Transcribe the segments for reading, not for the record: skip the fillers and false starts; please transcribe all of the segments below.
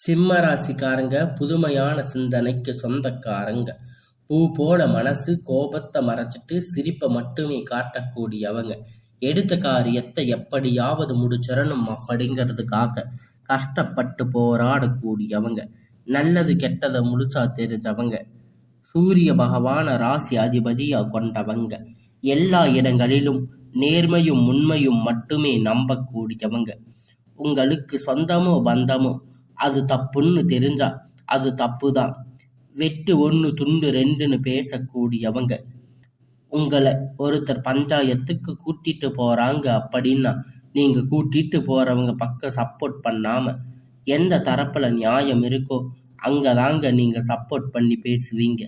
சிம்ம ராசிக்காரங்க புதுமையான சிந்தனைக்கு சொந்தக்காரங்க. பூ போல மனசு, கோபத்தை மறைச்சிட்டு சிரிப்பை மட்டுமே காட்டக்கூடியவங்க. எடுத்த காரியத்தை எப்படியாவது முடிச்சிடணும் அப்படிங்கிறதுக்காக கஷ்டப்பட்டு போராடக்கூடியவங்க. நல்லது கெட்டதை முழுசா தெரிஞ்சவங்க. சூரிய பகவான ராசி அதிபதியா கொண்டவங்க. எல்லா இடங்களிலும் நேர்மையும் உண்மையும் மட்டுமே நம்பக்கூடியவங்க. உங்களுக்கு சொந்தமோ பந்தமோ அது தப்புன்னு தெரிஞ்சா அது தப்புதான். வெட்டு ஒன்று துண்டு ரெண்டுன்னு பேசக்கூடியவங்க. உங்களை ஒருத்தர் பஞ்சாயத்துக்கு கூட்டிட்டு போறாங்க அப்படின்னா நீங்க கூட்டிட்டு போறவங்க பக்கம் சப்போர்ட் பண்ணாம எந்த தரப்புல நியாயம் இருக்கோ அங்கதாங்க நீங்க சப்போர்ட் பண்ணி பேசுவீங்க.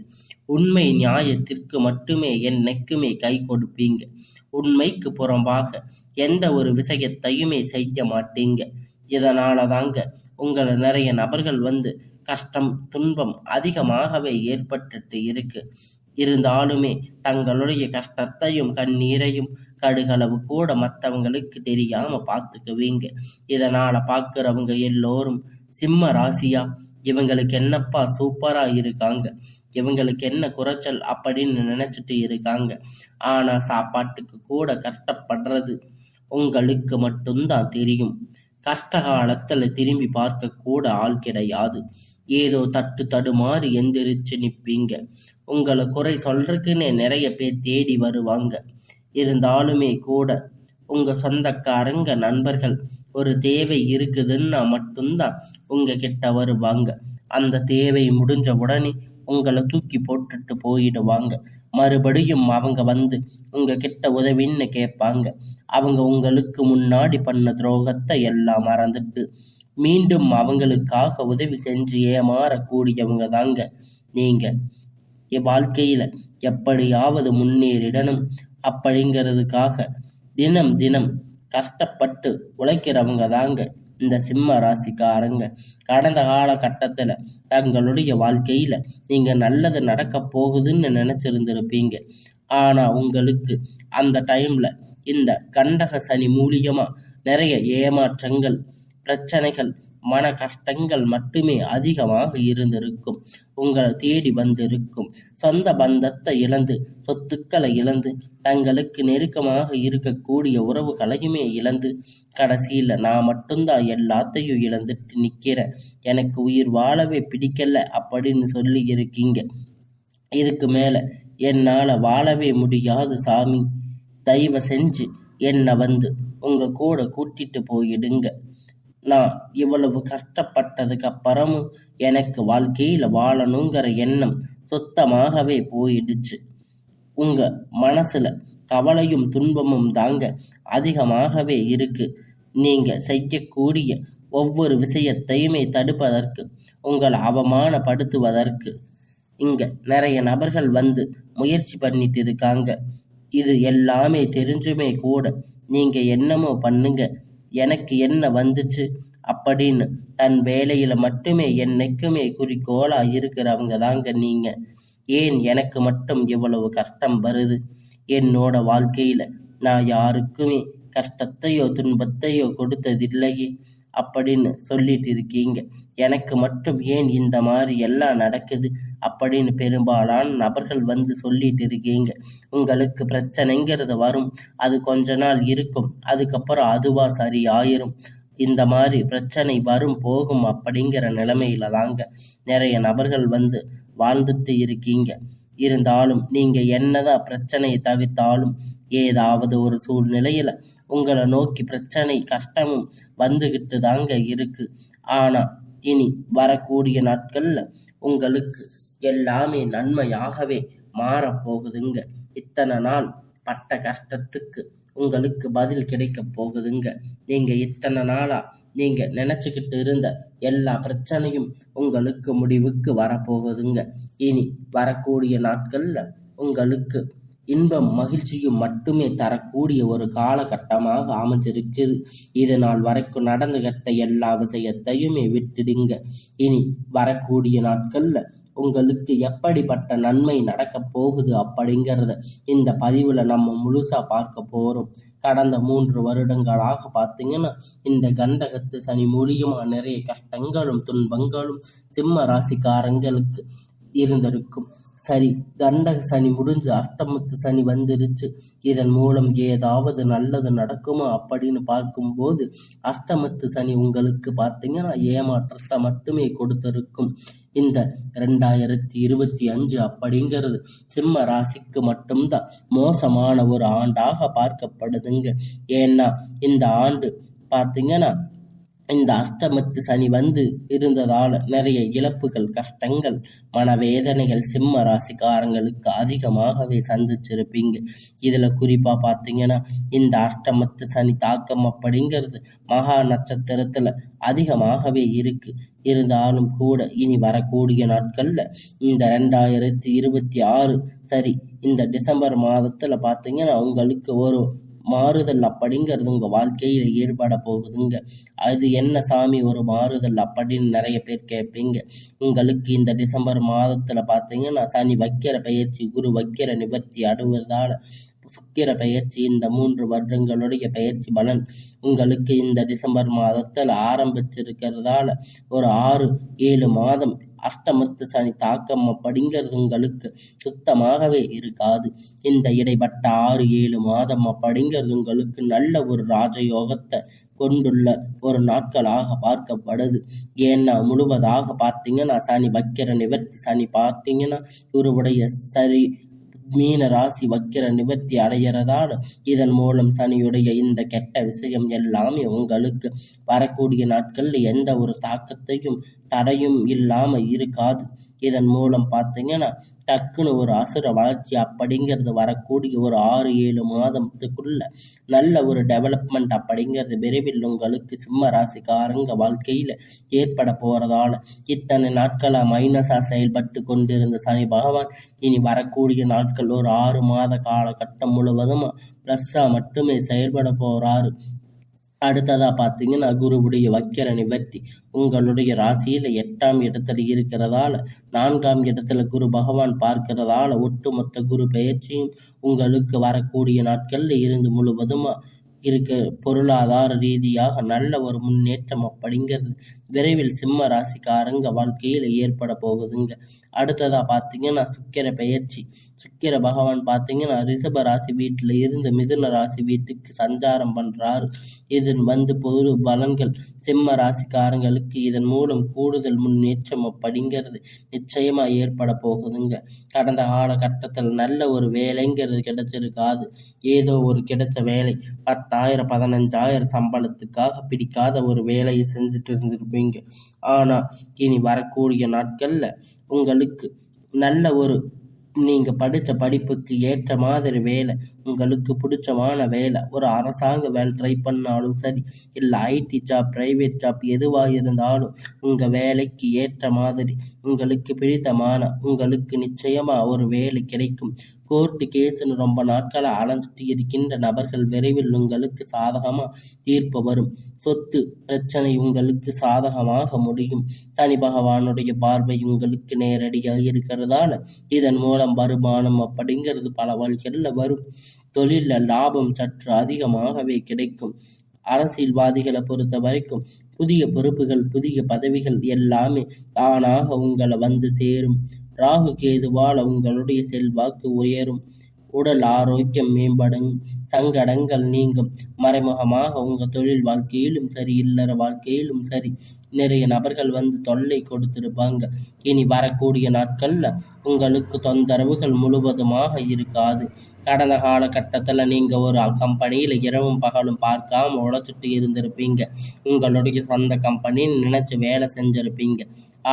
உண்மை நியாயத்திற்கு மட்டுமே என்னைக்குமே கை கொடுப்பீங்க. உண்மைக்கு புறம்பாக எந்த ஒரு விஷயத்தையுமே செய்ய மாட்டீங்க. இதனால தாங்க உங்களை நிறைய நபர்கள் வந்து கஷ்டம் துன்பம் அதிகமாகவே ஏற்பட்டுட்டு இருக்கு. இருந்தாலுமே தங்களுடைய கஷ்டத்தையும் கண்ணீரையும் கடுகளவு கூட மற்றவங்களுக்கு தெரியாம பார்த்துக்குவீங்க. இதனால பார்க்குறவங்க எல்லோரும் சிம்ம ராசியா இவங்களுக்கு என்னப்பா சூப்பரா இருக்காங்க, இவங்களுக்கு என்ன குறைச்சல் அப்படின்னு நினைச்சிட்டு இருக்காங்க. ஆனா சாப்பாட்டுக்கு கூட கஷ்டப்படுறது உங்களுக்கு மட்டும்தான் தெரியும். கஷ்ட காலத்துல திரும்பி பார்க்க கூட ஆள் கிடையாது. ஏதோ தட்டு தடுமாறி எந்திரிச்சு நிற்பீங்க. உங்களை குறை சொல்றதுக்குன்னே நிறைய பேர் தேடி வருவாங்க. இருந்தாலுமே கூட உங்க சொந்தக்காரங்க நண்பர்கள் ஒரு தேவை இருக்குதுன்னா மட்டும்தான் உங்க கிட்ட வருவாங்க. அந்த தேவை முடிஞ்ச உடனே உங்களை தூக்கி போட்டுட்டு போயிடுவாங்க. மறுபடியும் அவங்க வந்து உங்க கிட்ட உதவின்னு கேட்பாங்க. அவங்க உங்களுக்கு முன்னாடி பண்ண துரோகத்தை எல்லாம் மறந்துட்டு மீண்டும் அவங்களுக்காக உதவி செஞ்சு ஏமாறக்கூடியவங்க தாங்க நீங்க. வாழ்க்கையில எப்படியாவது முன்னேறிடணும் அப்படிங்கிறதுக்காக தினம் தினம் கஷ்டப்பட்டு உழைக்கிறவங்க தாங்க இந்த சிம்ம ராசிக்காரங்க. கடந்த காலகட்டத்துல தங்களுடைய வாழ்க்கையில நீங்க நல்லது நடக்க போகுதுன்னு நினைச்சிருந்திருப்பீங்க. ஆனா உங்களுக்கு அந்த டைம்ல இந்த கண்டக சனி மூலியமா நிறைய ஏமாற்றங்கள், பிரச்சனைகள், மன கஷ்டங்கள் மட்டுமே அதிகமாக இருந்திருக்கும். உங்களை தேடி வந்திருக்கும். சொந்த பந்தத்தை இழந்து, சொத்துக்களை இழந்து, தங்களுக்கு நெருக்கமாக இருக்கக்கூடிய உறவுகளையுமே இழந்து, கடைசியில நான் மட்டும்தான் எல்லாத்தையும் இழந்துட்டு நிக்கிறேன், எனக்கு உயிர் வாழவே பிடிக்கல அப்படின்னு சொல்லி இருக்கீங்க. இதுக்கு மேல என்னால வாழவே முடியாது சாமி, தயவு செஞ்சு என்னை வந்து உங்க கூட கூட்டிட்டு போயிடுங்க. நான் இவ்வளவு கஷ்டப்பட்டதுக்கு அப்புறமும் எனக்கு வாழ்க்கையில வாழணுங்கிற எண்ணம் சுத்தமாகவே போயிடுச்சு. உங்க மனசுல கவலையும் துன்பமும் தாங்க அதிகமாகவே இருக்கு. நீங்க செய்யக்கூடிய ஒவ்வொரு விஷயத்தையுமே தடுப்பதற்கு, உங்களை அவமானப்படுத்துவதற்கு இங்க நிறைய நபர்கள் வந்து முயற்சி பண்ணிட்டு இருக்காங்க. இது எல்லாமே தெரிஞ்சுமே கூட நீங்க என்னமோ பண்ணுங்க, எனக்கு என்ன வந்துச்சு அப்படின்னு தன் வேலையில மட்டுமே என்னைக்குமே குறிக்கோளா இருக்கிறவங்க தாங்க நீங்க. ஏன் எனக்கு மட்டும் இவ்வளவு கஷ்டம் வருது, என்னோட வாழ்க்கையில நான் யாருக்குமே கஷ்டத்தையோ துன்பத்தையோ கொடுத்ததில்லையே அப்படின்னு சொல்லிட்டு இருக்கீங்க. எனக்கு மட்டும் ஏன் இந்த மாதிரி எல்லாம் நடக்குது அப்படின்னு பெரும்பாலான நபர்கள் வந்து சொல்லிட்டு இருக்கீங்க. உங்களுக்கு பிரச்சனைங்கிறது வரும், அது கொஞ்ச நாள் இருக்கும், அதுக்கப்புறம் அதுவா சரி ஆயிரும். இந்த மாதிரி பிரச்சனை வரும் போகும் அப்படிங்கிற நிலைமையில தாங்க நிறைய நபர்கள் வந்து வாழ்ந்துட்டு இருக்கீங்க. இருந்தாலும் நீங்க என்னதான் பிரச்சனையை தவிர்த்தாலும் ஏதாவது ஒரு சூழ்நிலையில உங்களை நோக்கி பிரச்சனை கஷ்டமும் வந்துகிட்டு தாங்க இருக்கு. ஆனா இனி வரக்கூடிய நாட்கள்ல உங்களுக்கு எல்லாமே நன்மையாகவே மாறப்போகுதுங்க. இத்தனை நாள் பட்ட கஷ்டத்துக்கு உங்களுக்கு பதில் கிடைக்க போகுதுங்க. நீங்க இத்தனை நாளா நீங்க நினைச்சுக்கிட்டு இருந்த எல்லா பிரச்சனையும் உங்களுக்கு முடிவுக்கு வரப்போகுதுங்க. இனி வரக்கூடிய நாட்கள்ல உங்களுக்கு இன்பம் மகிழ்ச்சியும் மட்டுமே தரக்கூடிய ஒரு காலகட்டமாக அமைஞ்சிருக்குது. இது நாள் வரைக்கும் நடந்துகிட்ட எல்லா விஷயத்தையுமே விட்டுடுங்க. இனி வரக்கூடிய நாட்கள்ல உங்களுக்கு எப்படிப்பட்ட நன்மை நடக்கப் போகுது அப்படிங்கிறத இந்த பதிவில் நம்ம முழுசாக பார்க்க போகிறோம். கடந்த 3 வருடங்களாக பார்த்தீங்கன்னா இந்த கண்டகத்து சனி மூலியமாக நிறைய கஷ்டங்களும் துன்பங்களும் சிம்ம ராசிக்காரங்களுக்கு இருந்திருக்கும். சரி, கண்டக சனி முடிஞ்சு அஷ்டமத்து சனி வந்துருச்சு. இதன் மூலம் ஏதாவது நல்லது நடக்குமா அப்படின்னு பார்க்கும்போது அஷ்டமத்து சனி உங்களுக்கு பார்த்தீங்கன்னா ஏமாற்றத்தை மட்டுமே கொடுத்திருக்கும். இந்த 2025 அப்படிங்கிறது சிம்ம ராசிக்கு மட்டும்தான் மோசமான ஒரு ஆண்டாக பார்க்கப்படுதுங்க. ஏன்னா இந்த ஆண்டு பார்த்தீங்கன்னா இந்த அஷ்டமத்து சனி வந்து இருந்ததால் நிறைய இழப்புகள், கஷ்டங்கள், மனவேதனைகள் சிம்ம ராசிக்காரங்களுக்கு அதிகமாகவே சந்திச்சிருப்பீங்க. இதில் குறிப்பாக பார்த்தீங்கன்னா இந்த அஷ்டமத்து சனி தாக்கம் அப்படிங்கிறது மகா நட்சத்திரத்தில் அதிகமாகவே இருந்தாலும் கூட இனி வரக்கூடிய நாட்களில் இந்த 2026 சரி இந்த டிசம்பர் மாதத்தில் பார்த்தீங்கன்னா உங்களுக்கு ஒரு மாறுதல் அப்படிங்கிறது உங்கள் வாழ்க்கையில் ஏற்பட போகுதுங்க. அது என்ன சாமி ஒரு மாறுதல் அப்படின்னு நிறைய பேர் கேட்பீங்க. உங்களுக்கு இந்த டிசம்பர் மாதத்தில் பார்த்தீங்கன்னா சனி வக்கிர பயிற்சி, குரு வக்கிர நிவர்த்தி அடைவதால் சுக்கிர பயிற்சி, இந்த 3 வருடங்களுடைய பயிற்சி பலன் உங்களுக்கு இந்த டிசம்பர் மாதத்தில் ஆரம்பிச்சிருக்கிறதால ஒரு 6-7 மாதம் அஷ்டமத்து சனி தாக்கம் அப்படிங்கிறது உங்களுக்கு சுத்தமாகவே இருக்காது. இந்த இடைப்பட்ட 6-7 மாதம் அப்படிங்கிறது உங்களுக்கு நல்ல ஒரு ராஜயோகத்தை கொண்டுள்ள ஒரு நாட்களாக பார்க்கப்படுது. ஏன்னா முழுவதாக பார்த்தீங்கன்னா சனி வக்கிர நிவர்த்தி சனி பார்த்தீங்கன்னா குருவுடைய சரி மீன ராசி வக்கிர நிவர்த்தி அடைகிறதால் இதன் மூலம் சனியுடைய இந்த கெட்ட விஷயம் எல்லாமே உங்களுக்கு வரக்கூடிய நாட்களில் எந்த ஒரு தாக்கத்தையும் தடையும் இல்லாமல் இருக்காது. இதன் மூலம் பார்த்தீங்கன்னா டக்குன்னு ஒரு அசுர வளர்ச்சி அப்படிங்கிறது வரக்கூடிய ஒரு 6-7 மாதத்துக்குள்ள நல்ல ஒரு டெவலப்மெண்ட் அப்படிங்கிறது விரைவில் உங்களுக்கு சிம்ம ராசிக்காரங்க வாழ்க்கையில் ஏற்பட போகிறதால இத்தனை நாட்களாக மைனஸாக செயல்பட்டு கொண்டிருந்த சனி பகவான் இனி வரக்கூடிய நாட்கள் ஒரு 6 மாத காலகட்டம் முழுவதும் ப்ளஸ்ஸாக மட்டுமே செயல்பட போகிறாரு. அடுத்ததாக பார்த்தீங்கன்னா குருவுடைய வக்கிர நிவர்த்தி உங்களுடைய ராசியில் 8ஆம் இடத்துல இருக்கிறதால 4ஆம் இடத்துல குரு பகவான் பார்க்கிறதால ஒட்டுமொத்த குரு பெயர்ச்சியும் உங்களுக்கு வரக்கூடிய நாட்களில் இருந்து முழுவதுமாக பொருளாதார ரீதியாக நல்ல ஒரு முன்னேற்றம் அப்படிங்கிறது விரைவில் சிம்ம ராசிக்காரங்க வாழ்க்கையில் ஏற்பட போகுதுங்க. அடுத்ததாக பார்த்தீங்கன்னா சுக்கிர பெயர்ச்சி. சுக்கிர பகவான் பார்த்தீங்கன்னா ரிஷப ராசி வீட்டில் இருந்து மிதுன ராசி வீட்டுக்கு சஞ்சாரம் பண்ணுறாரு. இதன் பொது பலன்கள் சிம்ம ராசிக்காரங்களுக்கு இதன் மூலம் கூடுதல் முன்னேற்றம் அப்படிங்கிறது நிச்சயமாக ஏற்பட போகுதுங்க. கடந்த காலகட்டத்தில் நல்ல ஒரு வேலைங்கிறது கிடைச்சிருக்காது. ஏதோ ஒரு கிடைச்ச வேலை 10,000 15,000 சம்பளத்துக்காக பிடிக்காத ஒரு வேலையை செஞ்சுட்டு இருந்திருப்பீங்க. ஆனால் இனி வரக்கூடிய நாட்களில் உங்களுக்கு நல்ல ஒரு நீங்கள் படித்த படிப்புக்கு ஏற்ற மாதிரி வேலை, உங்களுக்கு பிடிச்சமான வேலை, ஒரு அரசாங்க வேலை ட்ரை பண்ணாலும் சரி, இல்லை ஐடி ஜாப், ப்ரைவேட் ஜாப் எதுவாக இருந்தாலும் உங்கள் வேலைக்கு ஏற்ற மாதிரி உங்களுக்கு பிடித்தமான உங்களுக்கு நிச்சயமாக ஒரு வேலை கிடைக்கும். கோர்ட்டு கேஸுன்னு ரொம்ப நாட்களாக அலைஞ்சிட்டு இருக்கின்ற நபர்கள் விரைவில் உங்களுக்கு சாதகமாக தீர்ப்பு வரும். சொத்து பிரச்சனை உங்களுக்கு சாதகமாக முடியும். சனி பகவானுடைய பார்வை உங்களுக்கு நேரடியாக இருக்கிறதால இதன் மூலம் வருமானம் அப்படிங்கிறது பல வழிகளில் வரும். தொழிலில் லாபம் சற்று அதிகமாகவே கிடைக்கும். அரசியல்வாதிகளை பொறுத்த வரைக்கும் புதிய பொறுப்புகள், புதிய பதவிகள் எல்லாமே தானாக உங்களை வந்து சேரும். ராகு கேதுவால் உங்களுடைய செல்வாக்கு உயரும். உடல் ஆரோக்கியம் மேம்படும். சங்கடங்கள் நீங்கும். மறைமுகமாக உங்கள் தொழில் வாழ்க்கையிலும் சரி, இல்லற வாழ்க்கையிலும் சரி நிறைய நபர்கள் வந்து தொல்லை கொடுத்திருப்பாங்க. இனி வரக்கூடிய நாட்களில் உங்களுக்கு தொந்தரவுகள் முழுவதுமாக இருக்காது. கடந்த காலகட்டத்தில் நீங்கள் ஒரு கம்பெனியில் இரவும் பகலும் பார்க்காம உழைச்சிட்டு இருந்திருப்பீங்க. உங்களுடைய சொந்த கம்பெனின்னு நினச்சி வேலை செஞ்சுருப்பீங்க.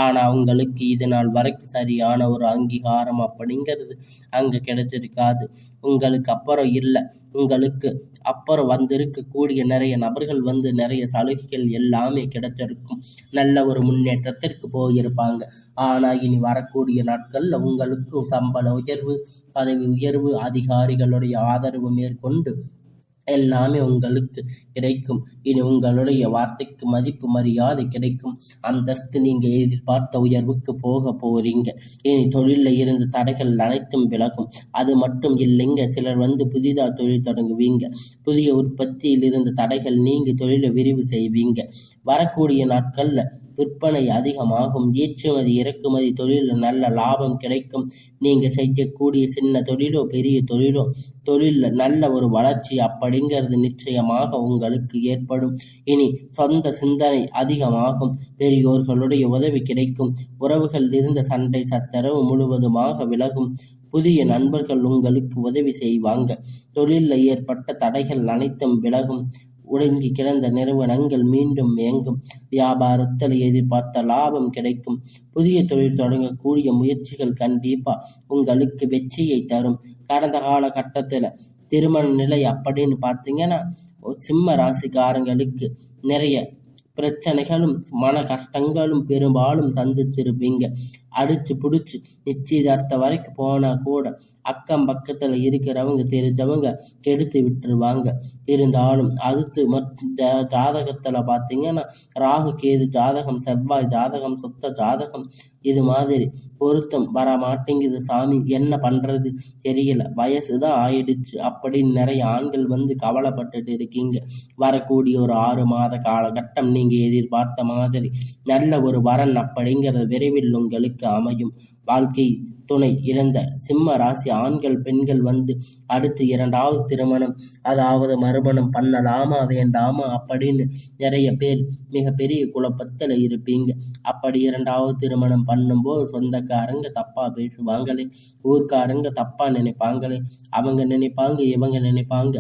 ஆனால் உங்களுக்கு இது நாள் வரைக்கும் சரியான ஒரு அங்கீகாரம் அப்படிங்கிறது அங்கே கிடைச்சிருக்காது. உங்களுக்கு அப்புறம் இல்லை, உங்களுக்கு அப்புறம் வந்திருக்கக்கூடிய நிறைய நபர்கள் வந்து நிறைய சலுகைகள் எல்லாமே கிடைச்சிருக்கும். நல்ல ஒரு முன்னேற்றத்திற்கு போயிருப்பாங்க. ஆனால் இனி வரக்கூடிய நாட்களில் உங்களுக்கு சம்பள உயர்வு, பதவி உயர்வு, அதிகாரிகளுடைய ஆதரவு மேற்கொண்டு எல்லாமே உங்களுக்கு கிடைக்கும். இனி உங்களுடைய வார்த்தைக்கு மதிப்பு மரியாதை கிடைக்கும். அந்தஸ்து நீங்க எதிர்பார்த்த உயர்வுக்கு போக போறீங்க. இனி தொழிலில் இருந்த தடைகள் அனைத்தும் விலகும். அது மட்டும் இல்லைங்க, சிலர் புதிதாக தொழில் தொடங்குவீங்க. புதிய உற்பத்தியில் இருந்த தடைகள் நீங்கி தொழிலை விரிவு செய்வீங்க. வரக்கூடிய நாட்கள்ல விற்பனை அதிகமாகும். ஏற்றுமதி இறக்குமதி தொழிலில் நல்ல லாபம் கிடைக்கும். நீங்க செய்யக்கூடிய சின்ன தொழிலோ பெரிய தொழிலில் நல்ல ஒரு வளர்ச்சி அப்படிங்கிறது நிச்சயமாக உங்களுக்கு ஏற்படும். இனி சொந்த சிந்தனை அதிகமாகும். பெரியோர்களுடைய உதவி கிடைக்கும். உறவுகள் இருந்த சண்டை சச்சரவு முழுவதுமாக விலகும். புதிய நண்பர்கள் உங்களுக்கு உதவி செய்வாங்க. தொழிலில் ஏற்பட்ட தடைகள் அனைத்தும் விலகும். ஒடுங்கி கிடந்த நிறுவனங்கள் மீண்டும் இயங்கும். வியாபாரத்தில் எதிர்பார்த்த லாபம் கிடைக்கும். புதிய தொழில் தொடங்கக்கூடிய முயற்சிகள் கண்டிப்பா உங்களுக்கு வெற்றியை தரும். கடந்த காலகட்டத்தில் திருமண நிலை அப்படின்னு பார்த்தீங்கன்னா, சிம்ம ராசிக்காரங்களுக்கு நிறைய பிரச்சனைகளும் மன கஷ்டங்களும் பெரும்பாலும் சந்திச்சிருப்பீங்க. அடிச்சு பிடிச்சி நிச்சயதார்த்தம் வரைக்கும் போனால் கூட அக்கம் பக்கத்தில் இருக்கிறவங்க தெரிஞ்சவங்க கெடுத்து விட்டுருவாங்க. இருந்தாலும் அடுத்து ஜாதகத்தில் பார்த்தீங்கன்னா, ராகு கேது ஜாதகம், செவ்வாய் ஜாதகம், சுத்த ஜாதகம், இது மாதிரி பொருத்தம் வர மாட்டேங்குது சாமி, என்ன பண்ணுறது தெரியல, வயசு தான் ஆயிடுச்சு அப்படின்னு நிறைய ஆண்கள் கவலைப்பட்டுட்டு இருக்கீங்க. வரக்கூடிய ஒரு 6 மாத காலகட்டம் நீங்கள் எதிர்பார்த்த மாதிரி நல்ல ஒரு வரன் அப்படிங்கிறது விரைவில் உங்களுக்கு அமையும். வாழ்க்கை துணை இழந்த சிம்ம ராசி ஆண்கள் பெண்கள் அடுத்து 2வது திருமணம், அதாவது மறுமணம் பண்ணலாமா வேண்டாமா அப்படின்னு நிறைய பேர் மிகப்பெரிய குழப்பத்தில் இருப்பீங்க. அப்படி 2வது திருமணம் பண்ணும்போது சொந்தக்காரங்க தப்பா பேசுவாங்களே, ஊர்க்காரங்க தப்பா நினைப்பாங்களே, அவங்க நினைப்பாங்க இவங்க நினைப்பாங்க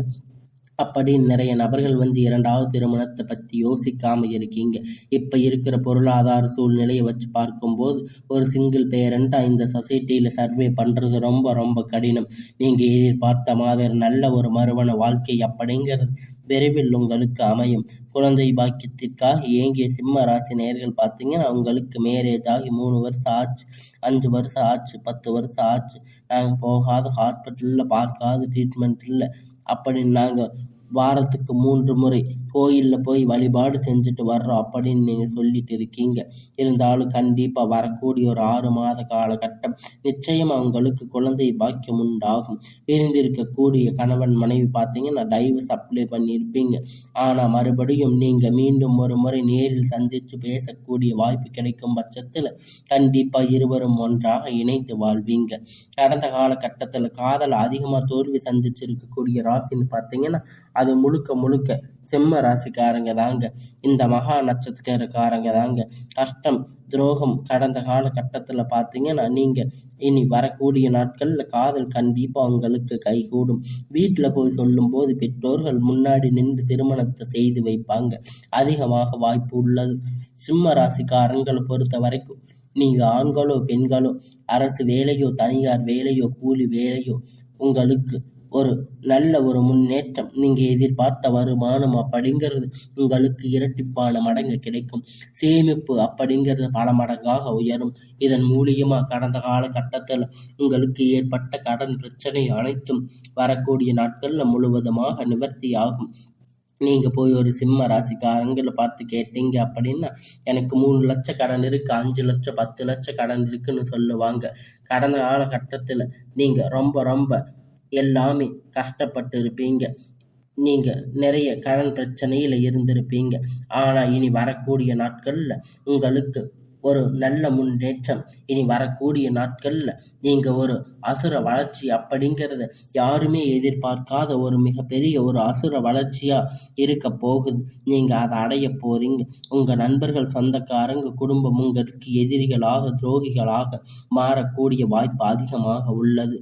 அப்படின்னு நிறைய நபர்கள் 2வது திருமணத்தை பற்றி யோசிக்காமல் இருக்கீங்க. இப்போ இருக்கிற பொருளாதார சூழ்நிலையை வச்சு பார்க்கும்போது ஒரு சிங்கிள் பேரண்ட்டாக இந்த சொசைட்டியில் சர்வே பண்ணுறது ரொம்ப ரொம்ப கடினம். நீங்கள் எதிர்பார்த்த மாதிரி நல்ல ஒரு மறுமண வாழ்க்கை அப்படிங்கிறது விரைவில் உங்களுக்கு அமையும். குழந்தை பாக்கியத்திற்காக ஏங்கிய சிம்ம ராசி நேயர்கள் பார்த்தீங்கன்னா, உங்களுக்கு மேரேஜ் ஆகி 3 வருஷம் ஆச்சு, 5 வருஷம் ஆச்சு, 10 வருஷம் ஆச்சு, நாங்கள் போகாத ஹாஸ்பிட்டலில் பார்க்காத ட்ரீட்மெண்ட் இல்லை அப்படின்னு நாங்கள் வாரத்துக்கு 3 முறை கோயிலில் போய் வழிபாடு செஞ்சுட்டு வர்றோம் அப்படின்னு நீங்கள் சொல்லிட்டு இருக்கீங்க. இருந்தாலும் கண்டிப்பாக வரக்கூடிய ஒரு 6 மாத காலகட்டம் நிச்சயமாக உங்களுக்கு குழந்தை பாக்கியம் உண்டாகும். பிரிந்திருக்கக்கூடிய கணவன் மனைவி பார்த்தீங்கன்னா டைவர்ஸ் அப்ளை பண்ணியிருப்பீங்க. ஆனால் மறுபடியும் நீங்கள் மீண்டும் ஒரு முறை நேரில் சந்தித்து பேசக்கூடிய வாய்ப்பு கிடைக்கும் பட்சத்தில் கண்டிப்பாக இருவரும் ஒன்றாக இணைந்து வாழ்வீங்க. கடந்த காலகட்டத்தில் காதல் அதிகமாக தோல்வி சந்திச்சிருக்கக்கூடிய ராசின்னு பார்த்தீங்கன்னா அது முழுக்க சிம்ம ராசிக்காரங்க தாங்க. இந்த மகா நட்சத்திரக்காரங்க தாங்க. கஷ்டம் துரோகம் கடந்த காலகட்டத்தில் பார்த்தீங்கன்னா நீங்கள் இனி வரக்கூடிய நாட்களில் காதல் கண்டிப்பாக உங்களுக்கு கைகூடும். வீட்டில் போய் சொல்லும்போது பெற்றோர்கள் முன்னாடி நின்று திருமணத்தை செய்து வைப்பாங்க. அதிகமாக வாய்ப்பு உள்ளது. சிம்ம ராசிக்காரங்களை பொறுத்த வரைக்கும் நீங்கள் ஆண்களோ பெண்களோ அரசு வேலையோ தனியார் வேலையோ கூலி வேலையோ உங்களுக்கு ஒரு நல்ல ஒரு முன்னேற்றம், நீங்கள் எதிர்பார்த்த வருமானம் அப்படிங்கிறது உங்களுக்கு இரட்டிப்பான மடங்கு கிடைக்கும். சேமிப்பு அப்படிங்கிறது பல மடங்காக உயரும். இதன் மூலியமாக கடந்த காலகட்டத்தில் உங்களுக்கு ஏற்பட்ட கடன் பிரச்சனை அனைத்தும் வரக்கூடிய நாட்களில் முழுவதுமாக நிவர்த்தி ஆகும். நீங்கள் போய் ஒரு சிம்ம ராசிக்காரங்களை பார்த்து கேட்டீங்க அப்படின்னா, எனக்கு 3 லட்சம் கடன் இருக்குது, 5 லட்சம் 10 லட்சம் கடன் இருக்குன்னு சொல்லுவாங்க. கடந்த காலகட்டத்தில் நீங்கள் ரொம்ப எல்லாமே கஷ்டப்பட்டு இருப்பீங்க. நீங்கள் நிறைய கடன் பிரச்சனையில் இருந்திருப்பீங்க. ஆனால் இனி வரக்கூடிய நாட்களில் உங்களுக்கு ஒரு நல்ல முன்னேற்றம். இனி வரக்கூடிய நாட்களில் நீங்கள் ஒரு அசுர வளர்ச்சி அப்படிங்கிறத யாருமே எதிர்பார்க்காத ஒரு மிகப்பெரிய ஒரு அசுர வளர்ச்சியாக இருக்க போகுது. நீங்கள் அதை அடைய போகிறீங்க. உங்கள் நண்பர்கள் சொந்தக்காரங்க குடும்பம் உங்களுக்கு எதிரிகளாக துரோகிகளாக மாறக்கூடிய வாய்ப்பு அதிகமாக உள்ளது.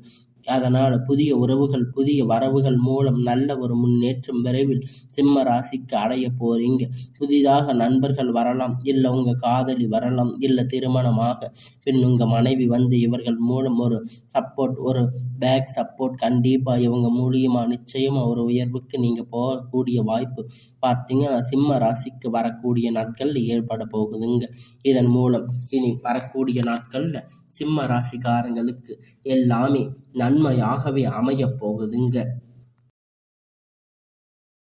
அதனால் புதிய உறவுகள் புதிய வரவுகள் மூலம் நல்ல ஒரு முன்னேற்றம் விரைவில் சிம்ம ராசிக்கு அடைய போறீங்க. புதிதாக நண்பர்கள் வரலாம், இல்லை உங்கள் காதலி வரலாம், இல்லை திருமணமாக பின் உங்கள் மனைவி இவர்கள் மூலம் ஒரு சப்போர்ட், ஒரு பேக் சப்போர்ட் கண்டிப்பாக இவங்க மூலியமாக நிச்சயமாக ஒரு உயர்வுக்கு நீங்கள் போகக்கூடிய வாய்ப்பு பார்த்தீங்கன்னா சிம்ம ராசிக்கு வரக்கூடிய நாட்களில் ஏற்பட போகுதுங்க. இதன் மூலம் இனி வரக்கூடிய நாட்களில் சிம்ம ராசிக்காரங்களுக்கு எல்லாமே நன்மையாகவே அமைய போகுதுங்க.